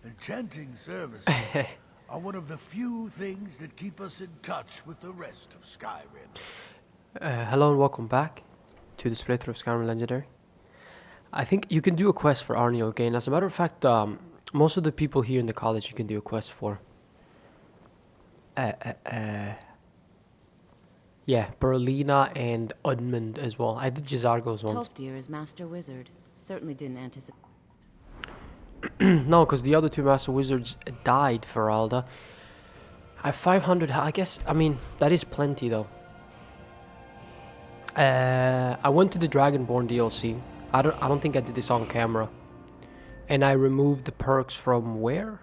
Enchanting services are one of the few things that keep us in touch with the rest of Skyrim. Hello and welcome back to this playthrough of Skyrim Legendary. I think you can do a quest for Arniel again. As a matter of fact, most of the people here in the college you can do a quest for. Uh, uh, uh, yeah, Berlina and Udmund as well. I did Jizargo's once. Tolfdir is Master Wizard. Certainly didn't anticipate. No, because the other two Master Wizards died for Alda. I have 500, I guess, I mean, that is plenty though. I went to the Dragonborn DLC. I don't think I did this on camera. And I removed the perks from where?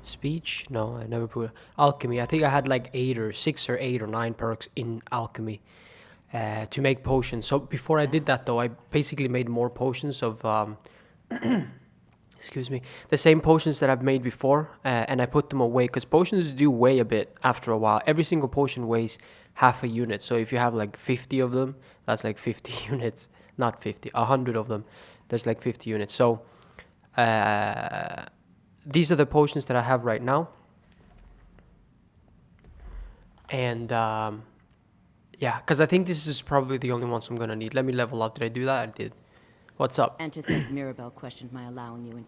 Speech? No, I never put alchemy. I think I had like 6 or 8 or 9 perks in alchemy to make potions. So before I did that though, I basically made more potions of excuse me, the same potions that I've made before, and I put them away because potions do weigh a bit after a while. Every single potion weighs half a unit, so if you have like 50 of them, that's like 50 units. Not 50, 100 of them, there's like 50 units. So these are the potions that I have right now, and yeah, because I think this is probably the only ones I'm gonna need. Let me level up. Did I do that? I did. What's up? And to think Mirabelle questioned my allowing you in.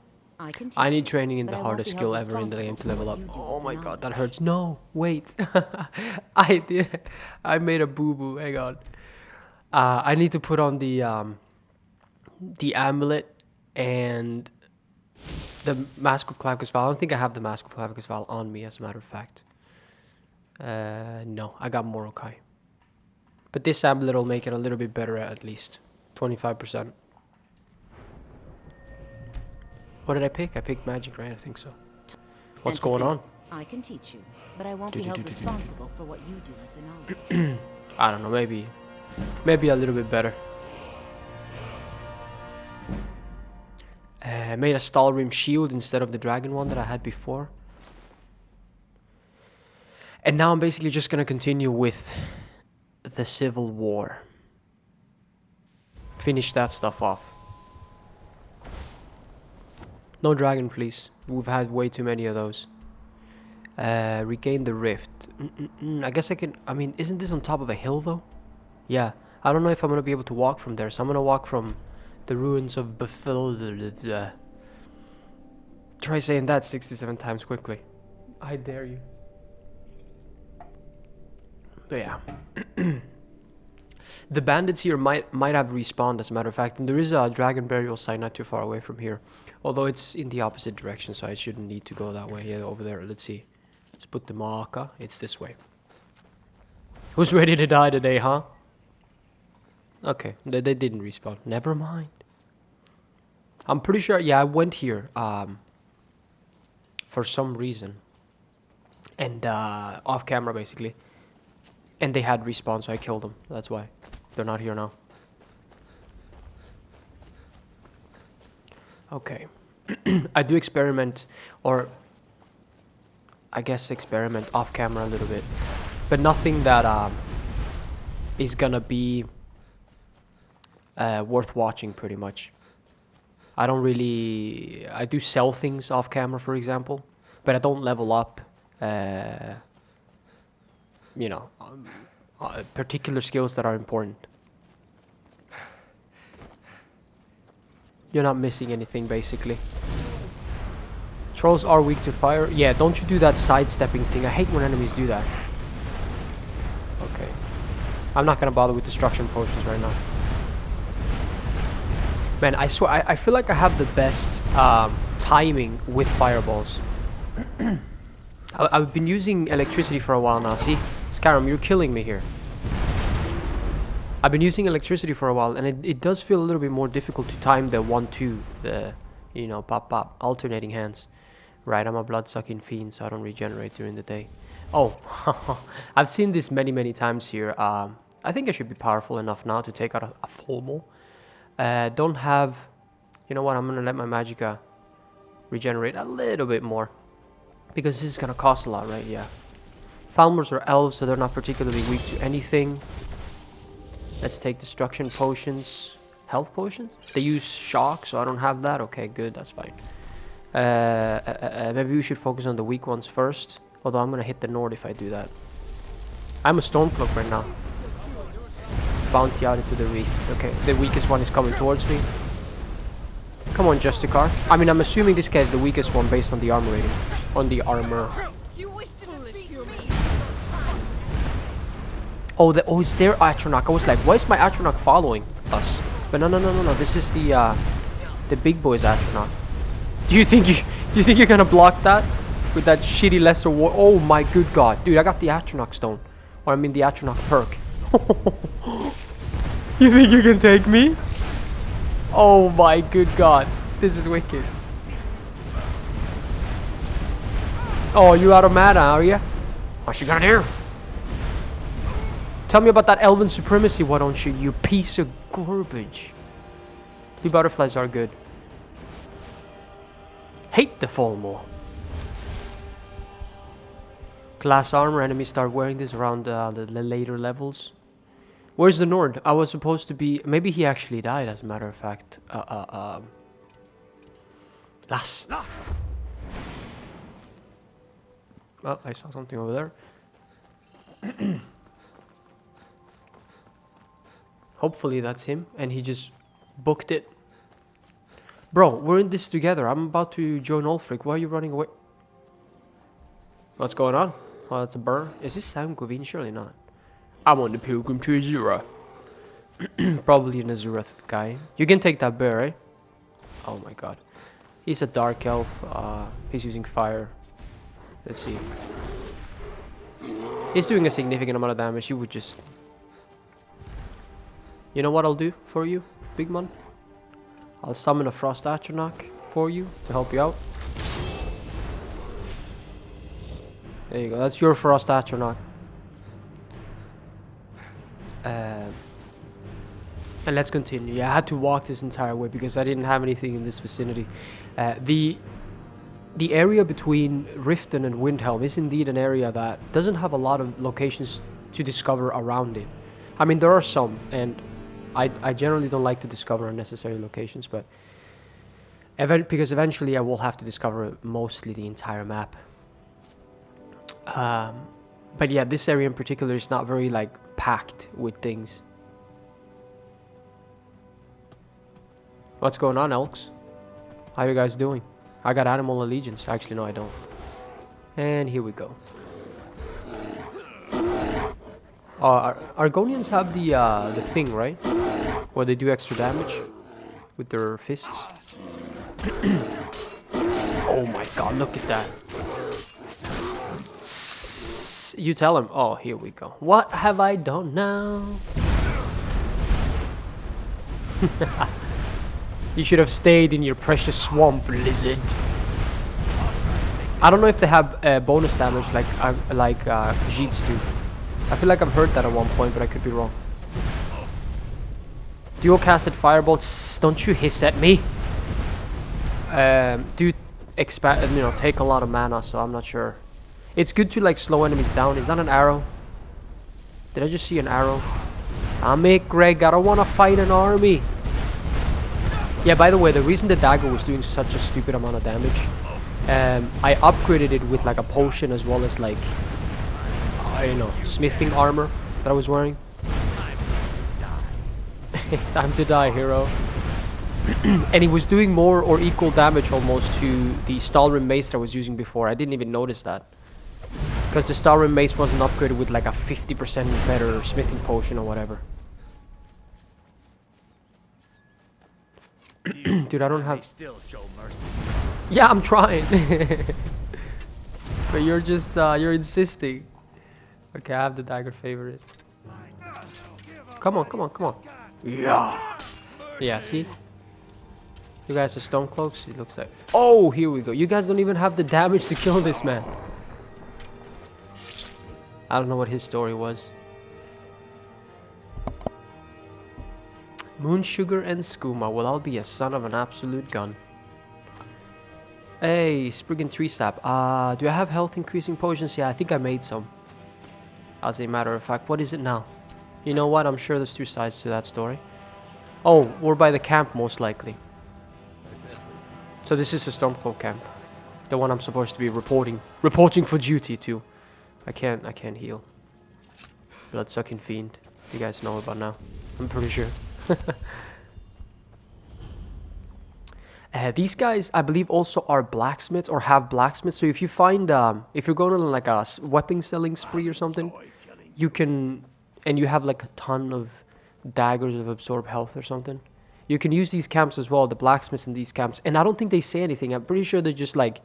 I need training in the hardest skill ever in the game to level up. Oh my god, that hurts. No, wait. I did. I made a boo-boo. Hang on. I need to put on the amulet and the Mask of Clavicus Val. I don't think I have the Mask of Clavicus Val on me, as a matter of fact. No, I got Morokai. But this amulet will make it a little bit better at least. 25%. What did I pick? I picked magic, right? I think so. What's going on? I can teach you, but I won't be held responsible for what you do with the knowledge. I don't know, maybe a little bit better. Made a Stalrim shield instead of the dragon one that I had before. And now I'm basically just gonna continue with the Civil War. Finish that stuff off. No dragon, please. We've had way too many of those. Regain the rift. I guess I can... I mean, isn't this on top of a hill, though? Yeah. I don't know if I'm going to be able to walk from there. So I'm going to walk from the ruins of Befil... Try saying that 67 times quickly. I dare you. But yeah. The bandits here might have respawned, as a matter of fact, and there is a dragon burial site not too far away from here, although it's in the opposite direction, so I shouldn't need to go that way. Yeah, over there. Let's see. Let's put the marker. It's this way. Who's ready to die today, huh? Okay, they didn't respawn. Never mind. I'm pretty sure. Yeah, I went here for some reason, and off camera basically, and they had respawn, so I killed them. That's why. They're not here now. Okay. I do experiment, or I guess experiment off camera a little bit. But nothing that is gonna be worth watching, pretty much. I don't really... I do sell things off camera, for example. But I don't level up, you know... particular skills that are important. You're not missing anything, basically. Trolls are weak to fire. Yeah, don't you do that sidestepping thing. I hate when enemies do that. Okay. I'm not gonna bother with destruction potions right now. Man, I swear, I feel like I have the best timing with fireballs. I've been using electricity for a while now. See? Skyrim, you're killing me here. I've been using electricity for a while, and it does feel a little bit more difficult to time the 1-2, the, you know, pop, alternating hands. Right, I'm a blood-sucking fiend, so I don't regenerate during the day. Oh, I've seen this many times here. I think I should be powerful enough now to take out a Fulmo. Don't have... You know what, I'm gonna let my Magicka regenerate a little bit more. Because this is gonna cost a lot, right? Yeah. Falmers are elves, so they're not particularly weak to anything. Let's take destruction potions. Health potions? They use shock, so I don't have that. Okay, good, that's fine. Maybe we should focus on the weak ones first. Although I'm gonna hit the Nord if I do that. I'm a Stormcloak right now. Bounty out into the reef. Okay, the weakest one is coming towards me. Come on, Justicar. I mean, I'm assuming this guy is the weakest one based on the armor rating. On the armor. Oh, it's their Atronach. I was like, why is my Atronach following us? But no. This is the big boy's Atronach. Do you think you're gonna block that with that shitty lesser war? Oh my good god, dude! I got the Atronach stone, or I mean the Atronach perk. You think you can take me? Oh my good god, this is wicked. Oh, you out of mana, are you? What you gonna do? Tell me about that elven supremacy, why don't you? You piece of garbage. The butterflies are good. Hate the FOMO. Glass armor, enemies start wearing this around the later levels. Where's the Nord? I was supposed to be... Maybe he actually died, as a matter of fact. Lass. Oh, I saw something over there. Hopefully that's him, and he just booked it. Bro, we're in this together. I'm about to join Ulfric. Why are you running away? What's going on? Oh, that's a burr. Is this Sam Govine? Surely not. I'm on the pilgrim to Azura. Probably an Azurath guy. You can take that bear, right? Oh my god. He's a dark elf. He's using fire. Let's see. He's doing a significant amount of damage. You would just... You know what I'll do for you, big man? I'll summon a Frost Atronach for you to help you out. There you go. That's your Frost Atronach. And let's continue. Yeah, I had to walk this entire way because I didn't have anything in this vicinity. The area between Riften and Windhelm is indeed an area that doesn't have a lot of locations to discover around it. I mean, there are some, and I generally don't like to discover unnecessary locations, but because eventually I will have to discover mostly the entire map. But yeah, this area in particular is not very like packed with things. What's going on, Elks? How you guys doing? I got Animal Allegiance. Actually, no, I don't. And here we go. Argonians have the thing, right? Where they do extra damage with their fists. Oh my god, look at that. You tell him. Oh, here we go. What have I done now? You should have stayed in your precious swamp, lizard. I don't know if they have bonus damage like Khajiits do. I feel like I've heard that at one point, but I could be wrong. Dual casted firebolts. Don't you hiss at me. Do expand, you know, take a lot of mana, so I'm not sure. It's good to like slow enemies down. Is that an arrow? Did I just see an arrow? Damn it, Greg. I don't want to fight an army. Yeah, by the way, the reason the dagger was doing such a stupid amount of damage, I upgraded it with like a potion as well as like, you know, smithing armor that I was wearing. Time to die, hero. And it was doing more or equal damage almost to the Stalrim mace that I was using before. I didn't even notice that. Because the Stalrim mace wasn't upgraded with like a 50% better smithing potion or whatever. Dude, I don't have... Still show mercy. Yeah, I'm trying. But you're just, you're insisting. Okay, I have the dagger favorite. Come on, come on, come on. Yeah. Yeah, see? You guys are stone cloaks? It looks like... Oh, here we go. You guys don't even have the damage to kill this man. I don't know what his story was. Moon sugar and skooma. Well, I'll be a son of an absolute gun. Hey, Spriggan tree sap. Do I have health increasing potions? Yeah, I think I made some. As a matter of fact, what is it now? You know what? I'm sure there's two sides to that story. Oh, we're by the camp most likely. So this is a Stormcloak camp. The one I'm supposed to be reporting for duty to. I can't heal. Blood-sucking fiend. You guys know about now. I'm pretty sure. These guys, I believe, also are blacksmiths or have blacksmiths. So if you find, if you're going on like a weapon selling spree or something, you can, and you have like a ton of daggers of absorb health or something, you can use these camps as well, the blacksmiths in these camps. And I don't think they say anything. I'm pretty sure they're just like,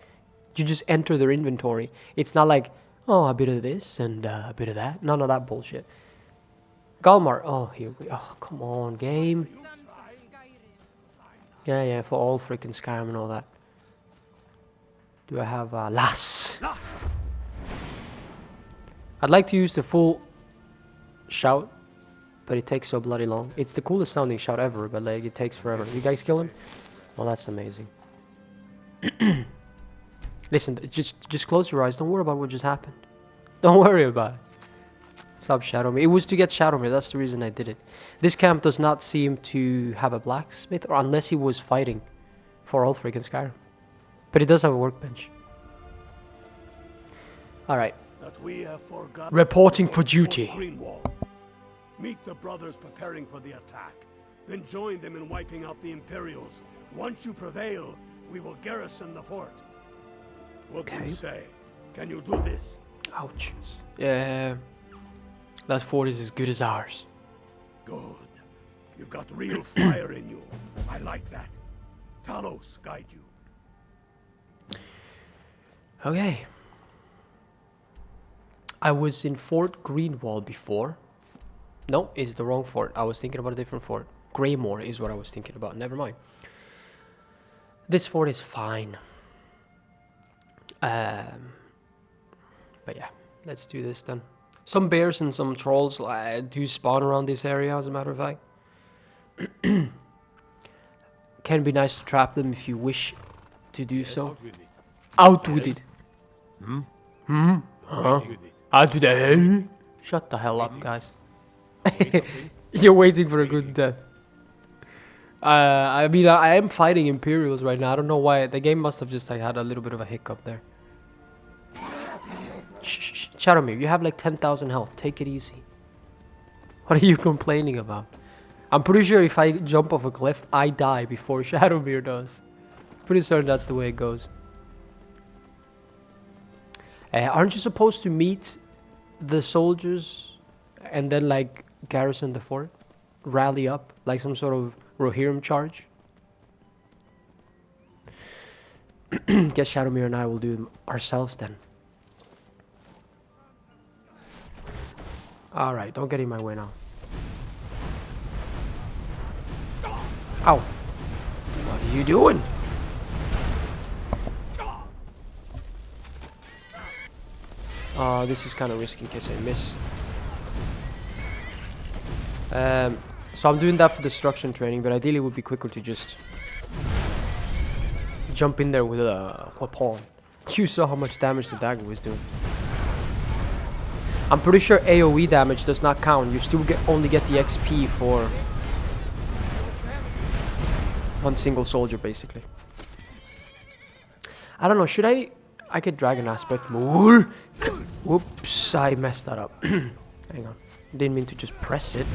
you just enter their inventory. It's not like, oh, a bit of this and a bit of that. None of that bullshit. Galmar. Oh, here we. Oh, come on, game. Yeah, for all freaking Skyrim and all that. Do I have Lass? I'd like to use the full shout, but it takes so bloody long. It's the coolest sounding shout ever, but like it takes forever. You guys kill him? Well, that's amazing. Listen, just close your eyes. Don't worry about what just happened. Don't worry about it. Stop Shadowmere. It was to get Shadowmere. That's the reason I did it. This camp does not seem to have a blacksmith, or unless he was fighting for all freaking Skyrim. But it does have a workbench. Alright. Reporting for duty. Meet the brothers preparing for the attack. Then join them in wiping out the Imperials. Once you prevail, we will garrison the fort. What do you say? Can you do this? Ouch. Yeah. That fort is as good as ours. Good. You've got real fire in you. I like that. Talos guide you. Okay. I was in Fort Greenwall before. No, it's the wrong fort. I was thinking about a different fort. Greymore is what I was thinking about. Never mind. This fort is fine. But yeah, let's do this then. Some bears and some trolls do spawn around this area, as a matter of fact. Can be nice to trap them if you wish to do so. Out with it. Huh? Out with it. Shut the hell up, guys. You're waiting for a good death. I mean, I am fighting Imperials right now. I don't know why. The game must have just like had a little bit of a hiccup there. Shh, Shadowmere, you have like 10,000 health. Take it easy. What are you complaining about? I'm pretty sure if I jump off a cliff, I die before Shadowmere does. Pretty certain that's the way it goes. Aren't you supposed to meet the soldiers and then like garrison the fort? Rally up like some sort of Rohirrim charge? Guess Shadowmere and I will do it ourselves then. Alright, don't get in my way now. Ow. What are you doing? This is kind of risky in case I miss. So I'm doing that for destruction training, but ideally it would be quicker to just jump in there with a weapon. You saw how much damage the dagger was doing. I'm pretty sure AoE damage does not count. You still only get the XP for one single soldier, basically. I don't know. Should I get dragon aspect. Whoops, I messed that up. Hang on. Didn't mean to just press it.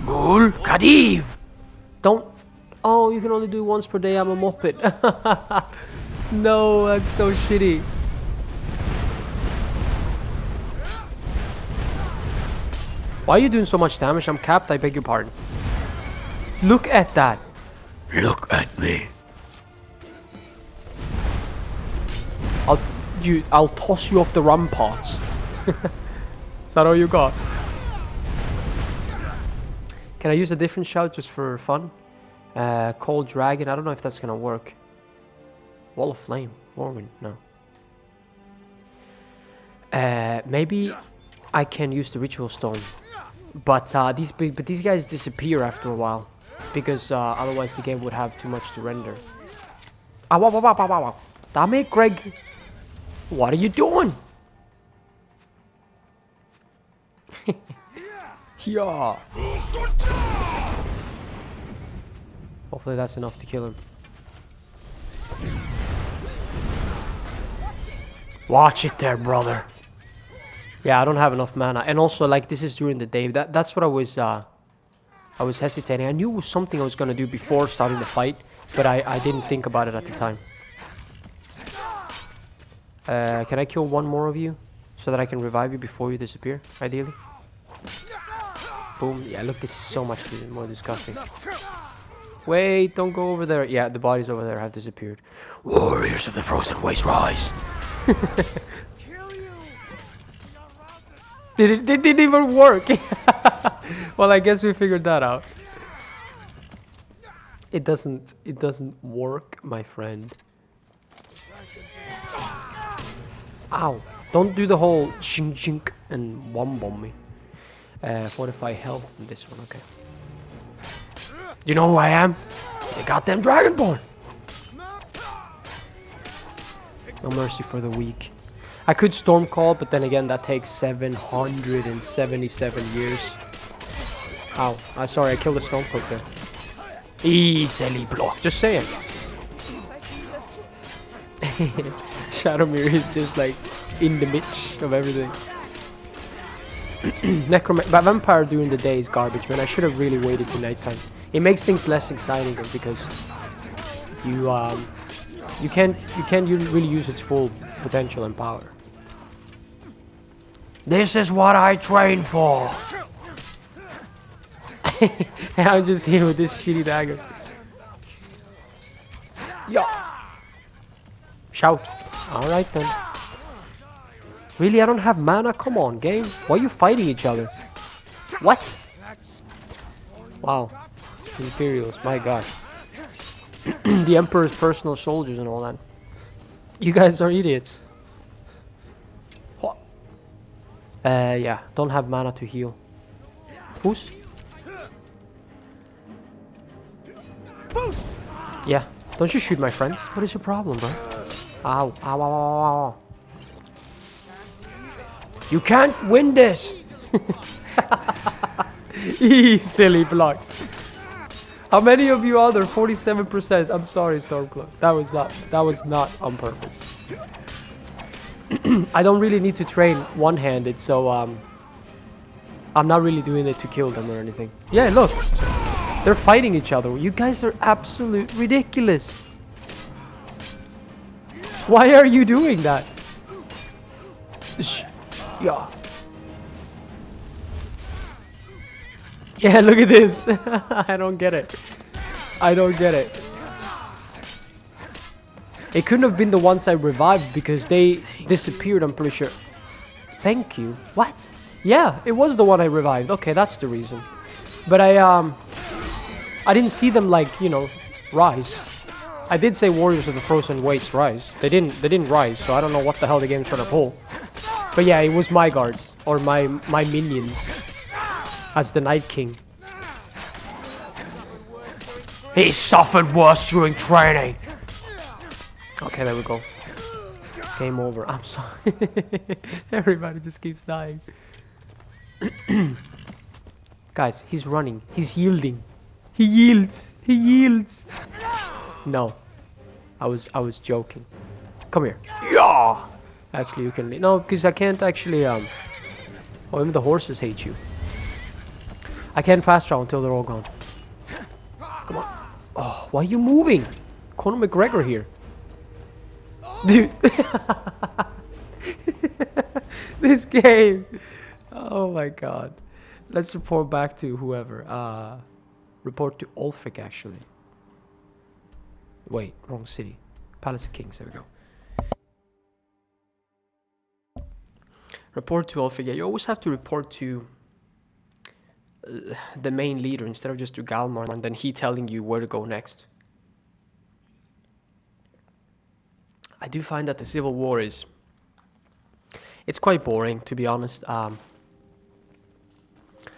Khadiv! Don't. Oh, you can only do it once per day. I'm a muppet. No, that's so shitty. Why are you doing so much damage? I'm capped, I beg your pardon. Look at that. Look at me. I'll toss you off the ramparts. Is that all you got? Can I use a different shout just for fun? Cold Dragon, I don't know if that's gonna work. Wall of Flame, Morgan, no. Maybe I can use the Ritual Stone. But these guys disappear after a while. Because otherwise the game would have too much to render. Ow, ow, ow, ow, ow, ow. Damn it, Greg. What are you doing? Yeah. Hopefully that's enough to kill him. Watch it there, brother. Yeah, I don't have enough mana. And also, like, this is during the day. That's what I was hesitating. I knew it was something I was gonna do before starting the fight, but I didn't think about it at the time. Can I kill one more of you? So that I can revive you before you disappear, ideally? Boom. Yeah, look, this is so much more disgusting. Wait, don't go over there. Yeah, the bodies over there have disappeared. Warriors of the Frozen Waste, rise! It didn't even work! Well, I guess we figured that out. It doesn't work, my friend. Ow. Don't do the whole chink chink and one bomb me. Fortify health in this one, okay. You know who I am? The goddamn Dragonborn! No mercy for the weak. I could storm call, but then again that takes 777 years. Ow. Sorry, I killed a Stormcloak there. Easily blocked, just saying. Shadowmere is just like in the midst of everything. Vampire during the day is garbage, man. I should have really waited till nighttime. It makes things less exciting because you can't really use its full potential and power. This is what I train for. I'm just here with this shitty dagger. Yeah. Shout. Alright then. Really, I don't have mana? Come on, game. Why are you fighting each other? What? Wow. Imperials, my god. The Emperor's personal soldiers and all that. You guys are idiots. Yeah, don't have mana to heal. Who's? Yeah, don't you shoot my friends? What is your problem, bro? Ow, ow, ow, ow, ow. You can't win this! Silly block. How many of you are there? 47%. I'm sorry, Stormcloak. That was not on purpose. I don't really need to train one-handed, so I'm not really doing it to kill them or anything. Yeah, look. They're fighting each other. You guys are absolute ridiculous. Why are you doing that? Yeah. Yeah, look at this. I don't get it. I don't get it. It couldn't have been the ones I revived because they disappeared, I'm pretty sure. Thank you. What? Yeah, it was the one I revived. Okay, that's the reason. But I didn't see them, like, you know, rise. I did say Warriors of the Frozen Waste rise. They didn't rise, so I don't know what the hell the game's trying to pull. But yeah, it was my guards or my minions as the Night King. He suffered worse during training. Okay, there we go. Game over. I'm sorry. Everybody just keeps dying. Guys, he's running. He's yielding. He yields. He yields. No. I was joking. Come here. Yeah. Actually, you can... No, because I can't actually... Oh, even the horses hate you. I can't fast travel until they're all gone. Come on. Oh, why are you moving? Conor McGregor here. Dude. This game. Oh my god. Let's report back to whoever. Report to Ulfric, actually. Wait, wrong city. Palace of Kings, there we go. Report to Ulfric. Yeah, you always have to report to the main leader instead of just to Galmar and then he telling you where to go next. I do find that the Civil War is... It's quite boring, to be honest.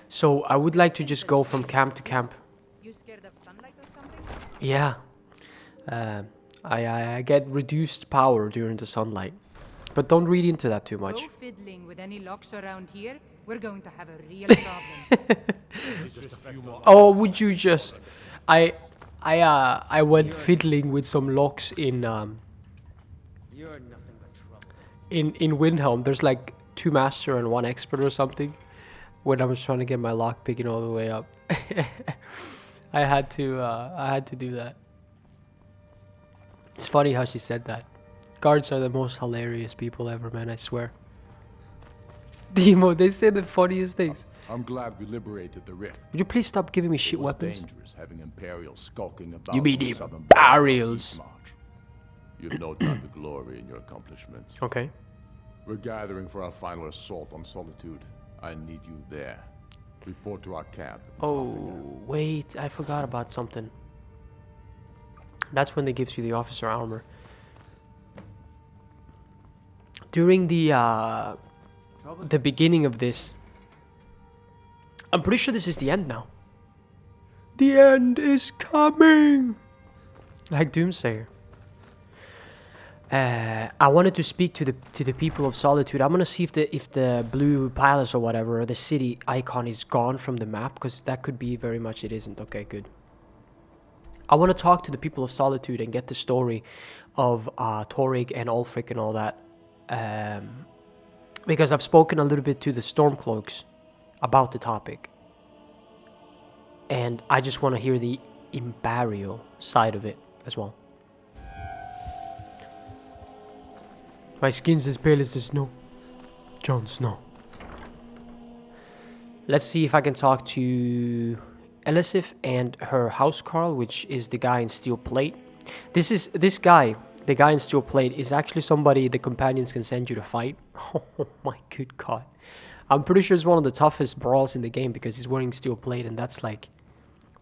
So I would like to just go from camp to camp. You scared of sunlight or something? Yeah. I get reduced power during the sunlight. But don't read into that too much. Go fiddling with any locks around here. We're going to have a real problem. Oh, would you just... I went fiddling with some locks in... You're nothing but trouble. in Windhelm, there's like 2 master and 1 expert or something. When I was trying to get my lock picking all the way up, I had to do that. It's funny how she said that. Guards are the most hilarious people ever, man. I swear. Demo, they say the funniest things. I'm glad we liberated the rift. Would you please stop giving me shit It was weapons? dangerous having Imperials skulking about. You mean on the southern border of Imperials? Eastmarch. You've no time to glory in your accomplishments. Okay. We're gathering for our final assault on Solitude. I need you there. Report to our camp. Oh, wait. I forgot about something. That's when they give you the officer armor. During the beginning of this, I'm pretty sure this is the end now. The end is coming! Like Doomsayer. I wanted to speak to the people of Solitude. I'm gonna see if the blue palace or whatever, or the city icon is gone from the map, because that could be very much it isn't. Okay, good. I want to talk to the people of Solitude and get the story of Torig and Ulfric and all that. Because I've spoken a little bit to the Stormcloaks about the topic. And I just want to hear the Imperial side of it as well. My skin's as pale as the snow. Jon Snow. Let's see if I can talk to Elisif and her housecarl, which is the guy in steel plate. This guy, the guy in steel plate, is actually somebody the companions can send you to fight. Oh my good god. I'm pretty sure it's one of the toughest brawls in the game because he's wearing steel plate, and that's like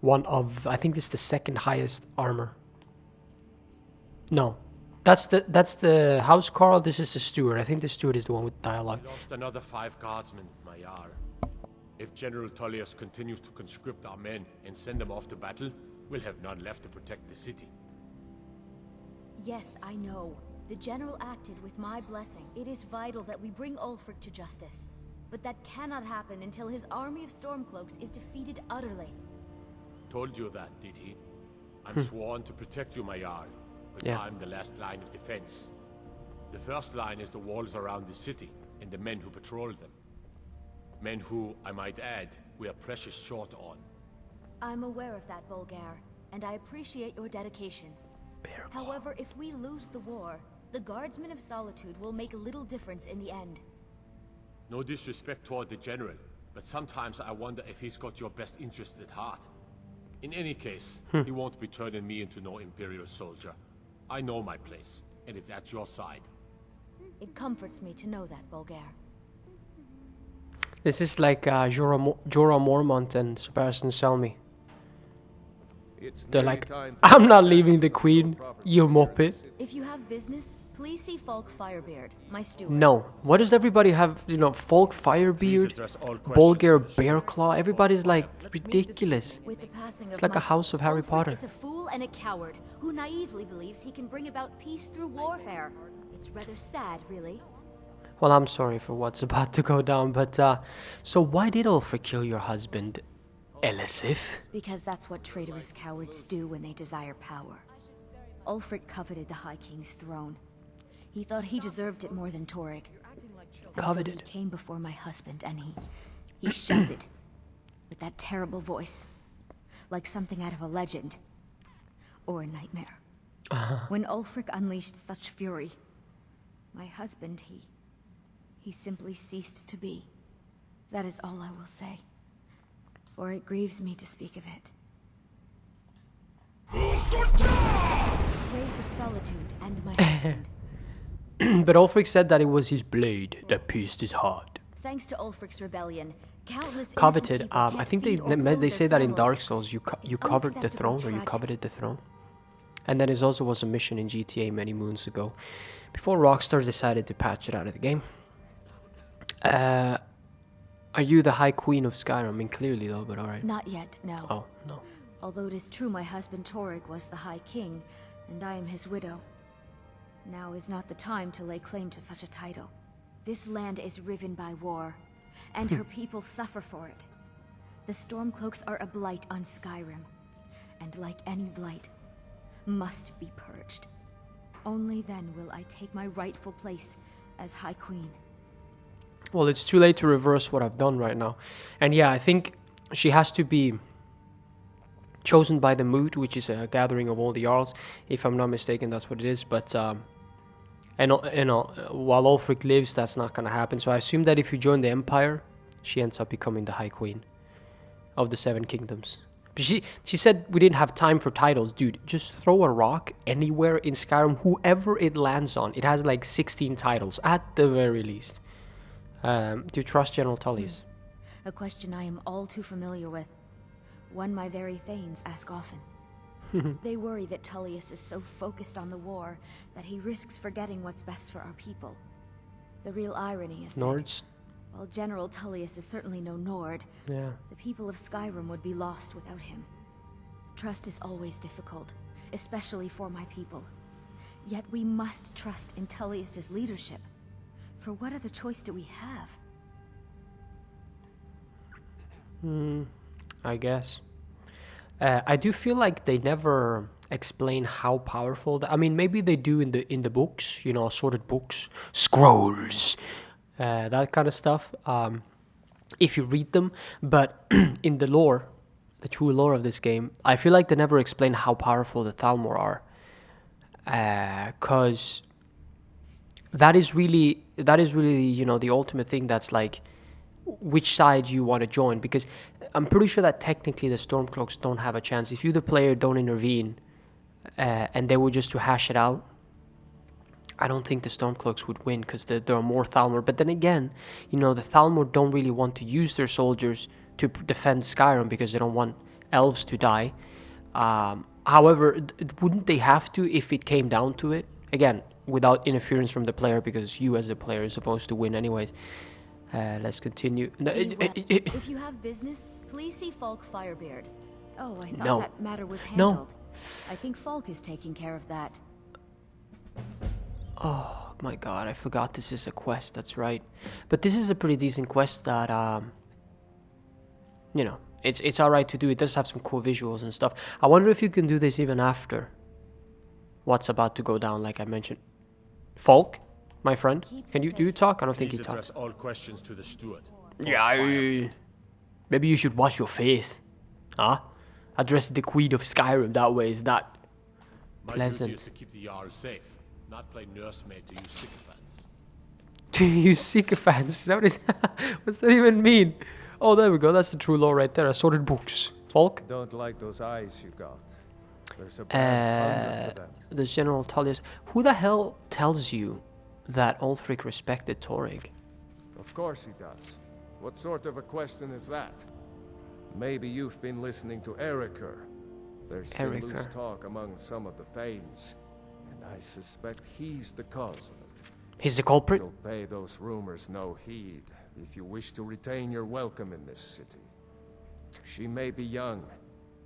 one of, I think this is the 2nd highest armor. No. That's the housecarl. This is the steward. I think the steward is the one with dialogue. We lost another 5 guardsmen, my Jarl. If General Tullius continues to conscript our men and send them off to battle, we'll have none left to protect the city. Yes, I know. The General acted with my blessing. It is vital that we bring Ulfric to justice. But that cannot happen until his army of Stormcloaks is defeated utterly. Told you that, did he? I'm sworn to protect you, my Jarl. But Yeah. I'm the last line of defense. The first line is the walls around the city and the men who patrol them. Men who, I might add, we are precious short on. I'm aware of that, Bolgar, and I appreciate your dedication. However, if we lose the war, the Guardsmen of Solitude will make little difference in the end. No disrespect toward the General, but sometimes I wonder if he's got your best interests at heart. In any case, he won't be turning me into no Imperial soldier. I know my place, and it's at your side. It comforts me to know that, Bolgar. This is like Jorah Mormont and Sebastian Selmy. They're like, I'm not leaving the queen, you muppet. If you have business, please see Falk Firebeard, my steward. No. What does everybody have, you know, Folk Please Firebeard, address all Bolgar questions to the Bearclaw? Everybody's like ridiculous. With the passing It's of like a my house of Harry Ulfric Potter. is a fool and a coward who naively believes he can bring about peace through warfare. It's rather sad, really. Well, I'm sorry for what's about to go down, but so why did Ulfric kill your husband, Elisif? Because that's what traitorous cowards do when they desire power. Ulfric coveted the High King's throne. He thought he deserved it more than Torig. And Coveted. so he came before my husband and he shouted with that terrible voice, like something out of a legend or a nightmare. When Ulfric unleashed such fury, my husband, he simply ceased to be. That is all I will say, for it grieves me to speak of it. Pray for Solitude and my husband. But Ulfric said that it was his blade that pierced his heart. Thanks to Ulfric's rebellion, countless innocent Coveted. people I can't think feed or clothe they say that their in Dark families. Souls. You It's covered the unacceptable throne, or you tragedy. coveted the throne. And then it also was a mission in GTA many moons ago, before Rockstar decided to patch it out of the game. Are you the High Queen of Skyrim? I mean, clearly though, but alright. Not yet, no. Oh, no. Although it is true my husband Torig was the High King, and I am his widow. Now is not the time to lay claim to such a title. This land is riven by war, and her people suffer for it. The Stormcloaks are a blight on Skyrim, and like any blight, must be purged. Only then will I take my rightful place as High Queen. Well, it's too late to reverse what I've done right now. And yeah, I think she has to be chosen by the mood, which is a gathering of all the Jarls. If I'm not mistaken, that's what it is. But, and you know, while Ulfric lives, that's not going to happen. So I assume that if you join the Empire, she ends up becoming the High Queen of the Seven Kingdoms. But she said we didn't have time for titles. Dude, just throw a rock anywhere in Skyrim, whoever it lands on. It has like 16 titles, at the very least. Do you trust General Tullius? A question I am all too familiar with. One my very Thanes ask often. They worry that Tullius is so focused on the war that he risks forgetting what's best for our people. The real irony is Nords? that, while General Tullius is certainly no Nord, Yeah. the people of Skyrim would be lost without him. Trust is always difficult, especially for my people. Yet we must trust in Tullius's leadership. For what other choice do we have? I guess. I do feel like they never explain how powerful. I mean, maybe they do in the books, you know, assorted books, scrolls, that kind of stuff. If you read them, but in the lore, the true lore of this game, I feel like they never explain how powerful the Thalmor are, because that is really you know the ultimate thing. That's like which side you want to join, because I'm pretty sure that technically the Stormcloaks don't have a chance if you the player don't intervene, and they were just to hash it out. I don't think the Stormcloaks would win because there are more Thalmor. But then again, you know, the Thalmor don't really want to use their soldiers to defend Skyrim because they don't want elves to die. However, wouldn't they have to if it came down to it? Again, without interference from the player, because you as a player is supposed to win anyways. Let's continue. If you have business, please see Falk Firebeard. Oh, I thought No. that matter was No. handled. I think Falk is taking care of that. Oh my god, I forgot this is a quest, that's right. But this is a pretty decent quest that, you know, it's alright to do. It does have some cool visuals and stuff. I wonder if you can do this even after what's about to go down, like I mentioned. Falk, my friend, do you talk? I don't think he Please talks. address all questions to the steward. Yeah, maybe you should wash your face. Huh? Address the Queen of Skyrim that way is not My pleasant. duty is to keep the Jarl safe, not play nursemaid to use sycophants. To use sycophants. Is that what it is? What's that even mean? Oh, there we go. That's the true law right there. Assorted books. Falk? Don't like those eyes you got. There's a bad hunger to them. The General Tullius. Who the hell tells you that Ulfric respected Torrig? Of course he does. What sort of a question is that? Maybe you've been listening to Eriker. There's been loose Eriker. talk among some of the Thanes, and I suspect he's the cause of it. He's the culprit? You'll pay those rumors no heed if you wish to retain your welcome in this city. She may be young,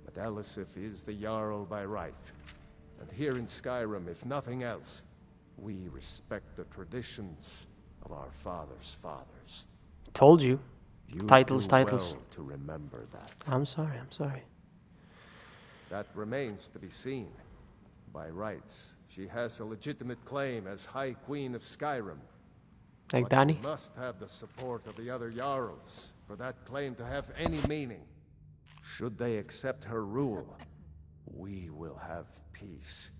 but Elisif is the Jarl by right. And here in Skyrim, if nothing else, we respect the traditions of our fathers' fathers. Told you. You Titles, do titles. well to remember that. I'm sorry, I'm sorry. That remains to be seen. By rights, she has a legitimate claim as High Queen of Skyrim. Like But Danny? we must have the support of the other Jarls for that claim to have any meaning. Should they accept her rule, we will have peace.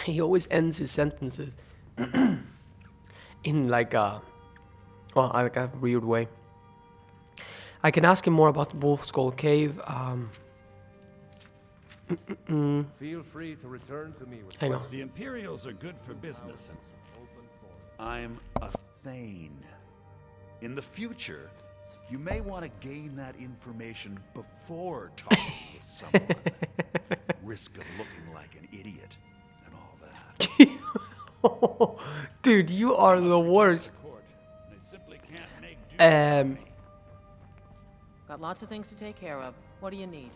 He always ends his sentences in like a weird way. I can ask him more about Wolf Skull Cave. Feel free to return to me with Hang on. questions. The Imperials are good for business. I'm a Thane. In the future, you may want to gain that information before talking with someone. Risk of looking like an idiot and all that. Dude, you are the worst. They simply can't make Got lots of things to take care of. What do you need?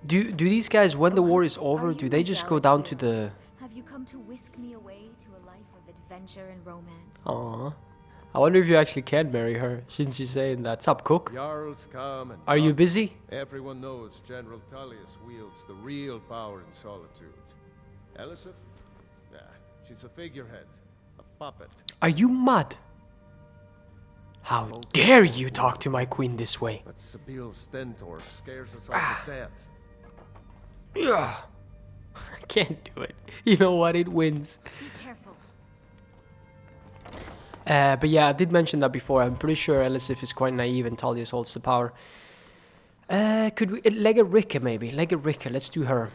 Do these guys, when the war is over, do they just go down to the... Have you come to whisk me away to a life of adventure and romance? Aww. I wonder if you actually can marry her, since you're saying that. Sup, cook? Jarls come and Are you come. busy? Everyone knows General Tullius wields the real power in Solitude. Elisif? Yeah, She's a figurehead, a puppet. Are you mad? How dare you talk to my queen this way? But Sabil Stentor scares us all to death. Yeah. I can't do it. You know what? It wins. Be careful. But yeah, I did mention that before. I'm pretty sure Elisif is quite naive and Tullius holds the power. Could we... Legericka, maybe. Legericka, let's do her.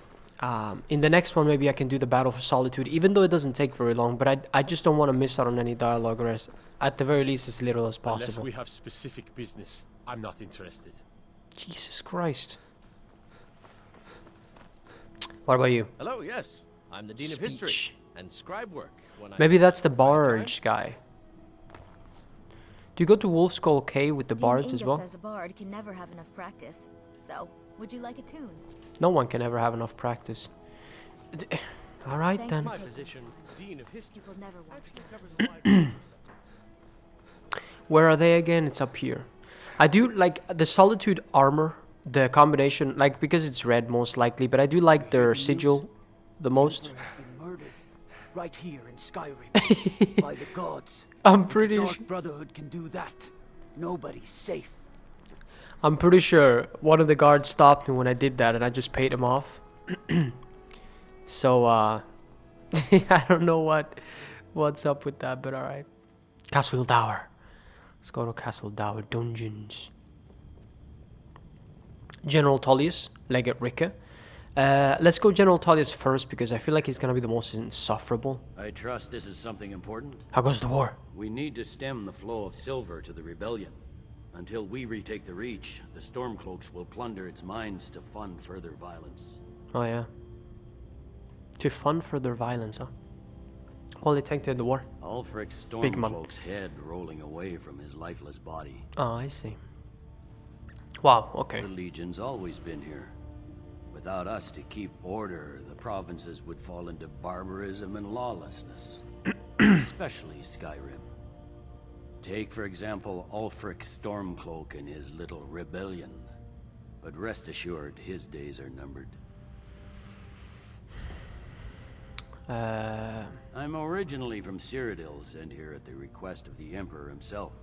In the next one, maybe I can do the Battle for Solitude, even though it doesn't take very long, but I just don't want to miss out on any dialogue, or at the very least as little as possible. Unless we have specific business, I'm not interested. Jesus Christ. What about you? Hello, yes. I'm the Dean of History and scribe work. Maybe that's the Barge guy. Do you go to Wolfskull Cave with the bards as well? Says a bard can never have enough practice. So, would you like a tune? No one can ever have enough practice. All right Thanks then. for My taking position, Dean of History, People never want actually to. covers a wide range of subjects. Where are they again? It's up here. I do like the Solitude armor, the combination, like because it's red most likely, but I do like their sigil the most. Emperor has been murdered right here in Skyrim by the gods. I'm If the pretty Dark Brotherhood can do that, nobody's safe. I'm pretty sure one of the guards stopped me when I did that and I just paid him off. So I don't know what's up with that, but alright. Castle Dower. Let's go to Castle Dower Dungeons. General Tullius, Legate Ricka. Let's go General Tullius first because I feel like he's gonna be the most insufferable. I trust this is something important. How goes the war? We need to stem the flow of silver to the rebellion. Until we retake the Reach, the Stormcloaks will plunder its mines to fund further violence. Oh yeah. To fund further violence, huh? Well, they take to the war. Ulfric's Big man. Stormcloak's head rolling away from his lifeless body. Oh, I see. Wow, okay. The Legion's always been here. Without us to keep order, the provinces would fall into barbarism and lawlessness. Especially Skyrim. Take, for example, Ulfric Stormcloak and his little rebellion. But rest assured, his days are numbered. I'm originally from Cyrodiil, sent here at the request of the Emperor himself.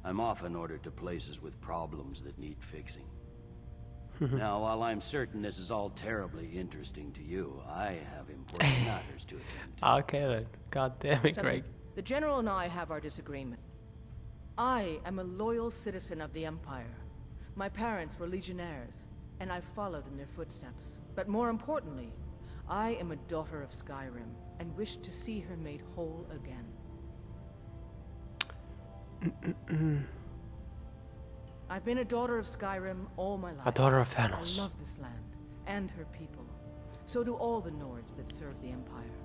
I'm often ordered to places with problems that need fixing. Now, while I'm certain this is all terribly interesting to you, I have important matters to attend to. Okay then. God damn it, Greg. The General and I have our disagreement. I am a loyal citizen of the Empire. My parents were legionnaires, and I followed in their footsteps. But more importantly, I am a daughter of Skyrim, and wish to see her made whole again. I've been a daughter of Skyrim all my life. A daughter of Thanos. I love this land, and her people. So do all the Nords that serve the Empire.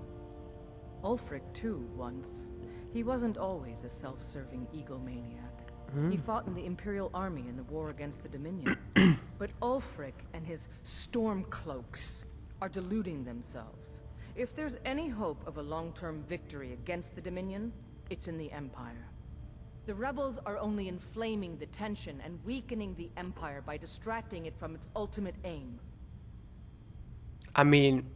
Ulfric, too, once. He wasn't always a self-serving egomaniac. He fought in the Imperial Army in the war against the Dominion. But Ulfric and his Stormcloaks are deluding themselves. If there's any hope of a long-term victory against the Dominion, it's in the Empire. The rebels are only inflaming the tension and weakening the Empire by distracting it from its ultimate aim. I mean,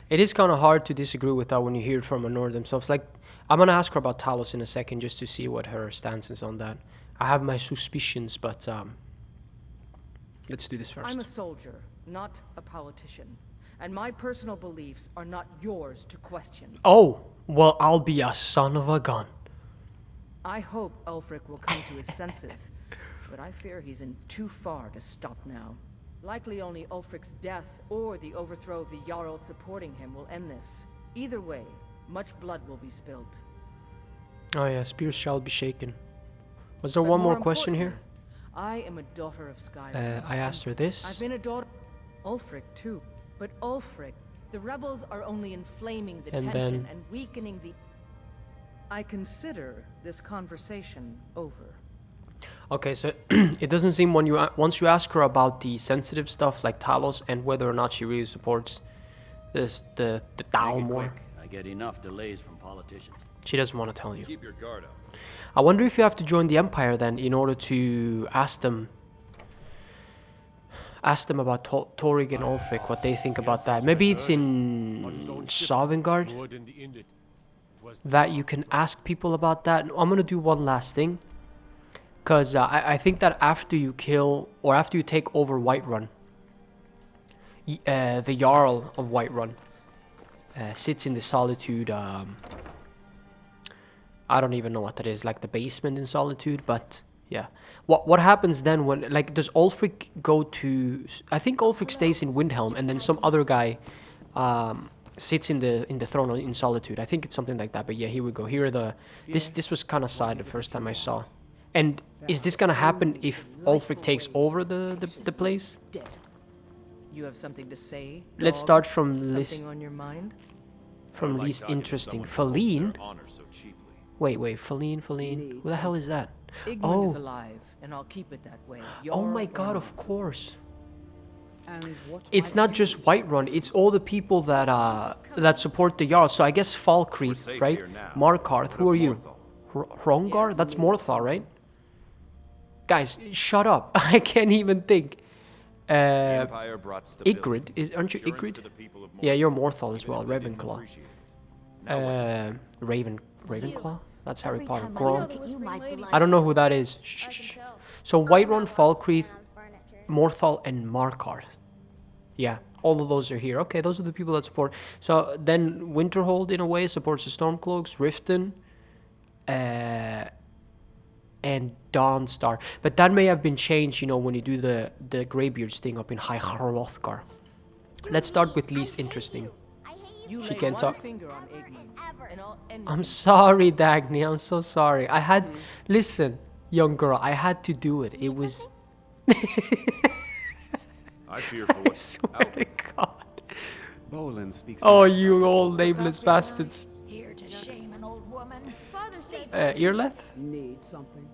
it is kind of hard to disagree with that when you hear it from a Nord themselves. Like, I'm gonna ask her about Talos in a second just to see what her stance is on that. I have my suspicions, but let's do this first. I'm a soldier, not a politician. And my personal beliefs are not yours to question. Oh, well, I'll be a son of a gun. I hope Ulfric will come to his senses, but I fear he's in too far to stop now. Likely only Ulfric's death or the overthrow of the Jarl supporting him will end this. Either way, much blood will be spilled. Oh yeah, spears shall be shaken. Was there But one more question here? I am a daughter of Skyrim. I asked her this. I've been a daughter... Ulfric, too. But Ulfric, the rebels are only inflaming the And tension then- and weakening the... I consider this conversation over. Okay, so it doesn't seem when you once you ask her about the sensitive stuff like Talos and whether or not she really supports this the Tau Make it more, quick. I get enough delays from politicians. she doesn't want to tell you. Keep your guard up. I wonder if you have to join the Empire then in order to ask them about Torig and Ulfric, what they think about that. Maybe it's in Sovngarde. More than the Indit. that you can ask people about that. I'm gonna do one last thing, because I think that after you kill or after you take over Whiterun, the Jarl of Whiterun sits in the Solitude. I don't even know what that is, like the basement in Solitude, but yeah. What happens then when, like, does Ulfric go to? I think Ulfric stays in Windhelm, and then some other guy sits in the throne in Solitude. I think it's something like that. But yeah, here we go. Here are the. This was kind of sad the first time I saw. And is this gonna happen if Ulfric takes over the place? You have something to say? Let's dog? start from least. Something on your mind? From least interesting. Feline. Wait, Feline. Who the hell is that? Igmund is Oh. alive, and I'll keep it that way. Oh my Jarl god, or of course. And what It's might not you just Whiterun, it's all the people that support the Jarl. So I guess Falkreath, right? Markarth, who are you? Hrongar? That's Morthal, right? Guys, shut up. I can't even think. Ygritte, aren't you Ygritte? Yeah, you're Morthal as well, Ravenclaw. Ravenclaw? That's Harry Potter. I don't know who that is. Shh. So Whiterun, Falkreath, Morthal, and Markarth. Yeah, all of those are here. Okay, those are the people that support. So then Winterhold, in a way, supports the Stormcloaks, Riften, and Dawnstar. But that may have been changed, you know, when you do the Greybeards thing up in High Hrothgar. Let's start with least interesting. She can't talk. I'm sorry, Dagny. I'm so sorry. I had... Listen, young girl, I had to do it. It was... I fear for what... swear to God. Bolin speaks... Oh, you old nameless bastards. here to shame an old woman? Earleth? Need something.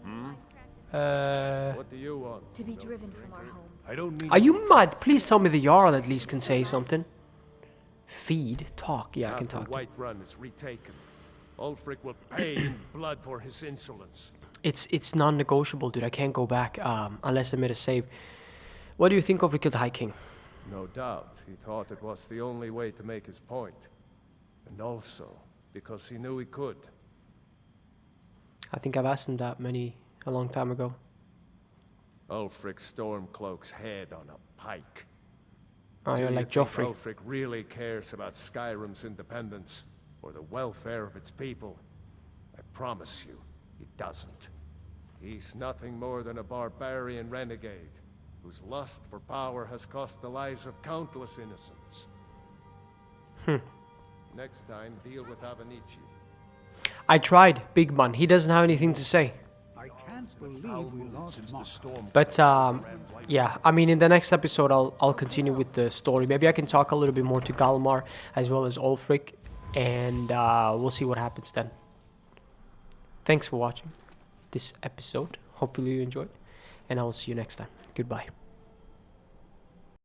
What do you want? To be driven from our homes. I don't mean... Are you mad? Please tell me the Jarl at least can say something. Feed? Talk? Yeah, I can talk. Whiterun is retaken. Ulfric will pay in blood for his insolence. It's non-negotiable, dude. I can't go back unless I made a save. What do you think of the High King? No doubt, he thought it was the only way to make his point. And also, because he knew he could. I think I've asked him that a long time ago. Ulfric Stormcloak's head on a pike. Oh, you're like Joffrey. Ulfric really cares about Skyrim's independence or the welfare of its people? I promise you, he doesn't. He's nothing more than a barbarian renegade whose lust for power has cost the lives of countless innocents. Next time, deal with Avenici. I tried, Big Man. He doesn't have anything to say. I can't believe we lost Mark. But yeah, I mean, in the next episode, I'll continue with the story. Maybe I can talk a little bit more to Galmar as well as Ulfric, and we'll see what happens then. Thanks for watching this episode. Hopefully you enjoyed, and I will see you next time. Goodbye.